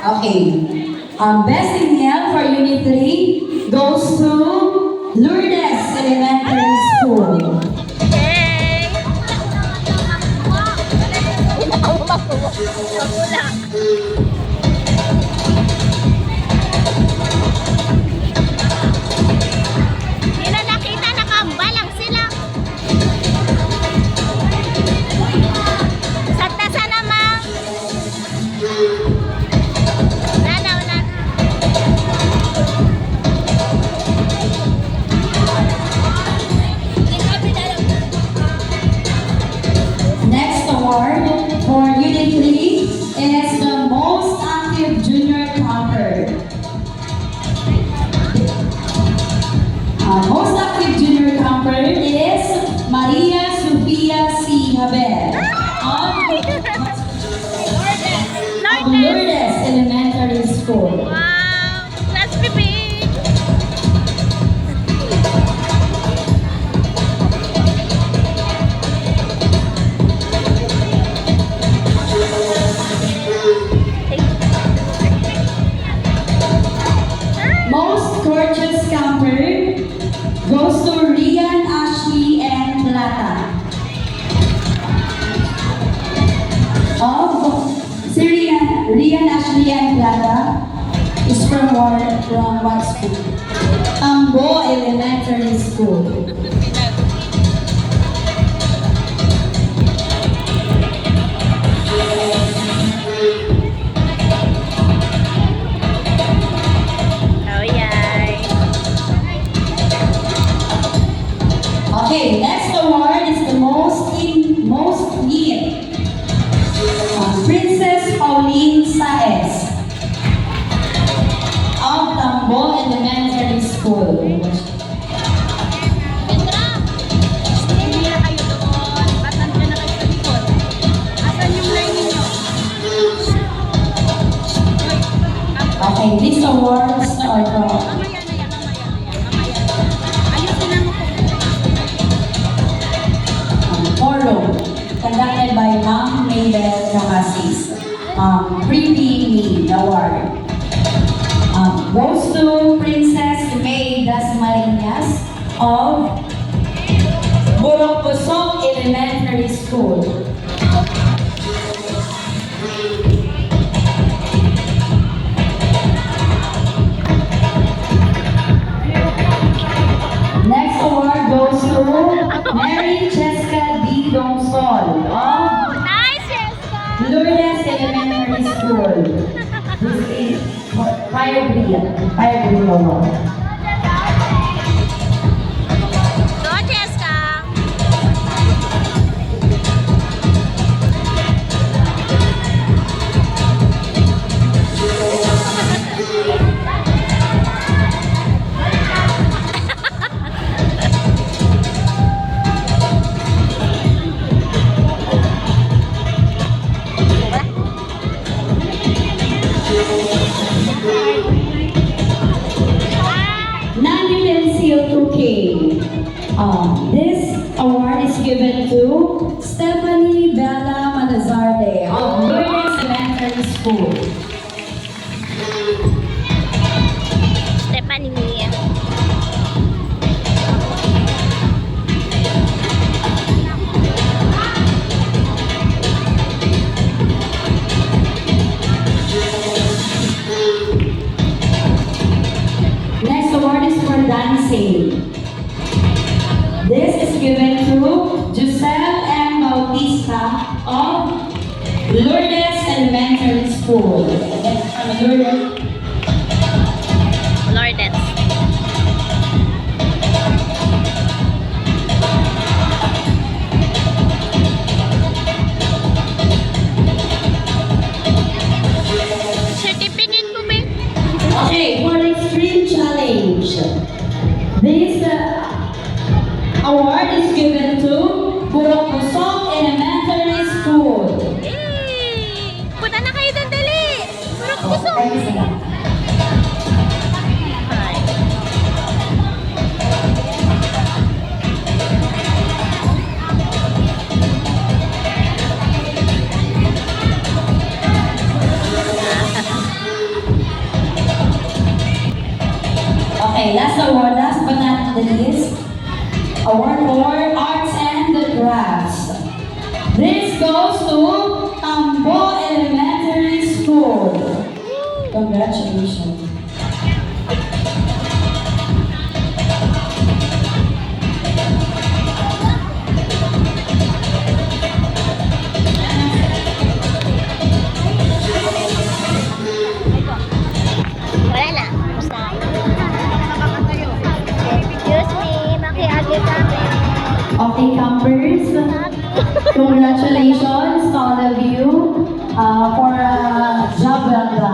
Okay. Best in Yale for Unit 3 goes to Lourdes Elementary School. Yay! Hindi na nakita, nakaambalang sila. Sakta naman. Nanaw na. Next award for Unit 3 is the most active junior camper. Most active junior camper is Maria Sofia C. Haber of Lourdes Elementary School. Wow! Let's be big! Most gorgeous camper goes to Rian, Ashley, and Plata. Si Rian, Ashley, and Plata is from what school? Ambo Elementary School. Oh, yay! Okay, next award is the most neat. Princess Pauline Saez of Tambo Elementary School. Petra! Hindi na kayo doon. Ba't nandiyan na kayo sa likod? Asan yung line ninyo? Okay, these awards are from Mamaya na yan, mamaya na yan, mamaya na yan. Ayusin lang ako. forum conducted by Ma'am Maybell Cacasis. Pretty Me Award goes to Princess May Dasmariñas of Burokpusok Elementary School. Next award goes to Mary Cheska D. Dongsol of Nice, Jessica! Lourdes Elementary School. This is Fire Green Award. Go, Jessica! Non-utensil 2K. This award is given to Stephanie Bella Malazarte of Lourdes Elementary School. Stephanie. Next award is for dancing. This is given to Giselle M. Bautista of Lourdes Elementary School. Lourdes. Lourdes. Certificate mo ba? Okay, for extreme challenge. This award is given to Burokpusok Elementary School. Eh! Punta na kayo doon, dali! Okay, last award, last but not the least. Award for Arts and the Crafts. This goes to Tambo Elementary School. Congratulations. Wala na. Basta. Excuse me, makiagit kami. Okay, campers. Congratulations to all of you for a job well done.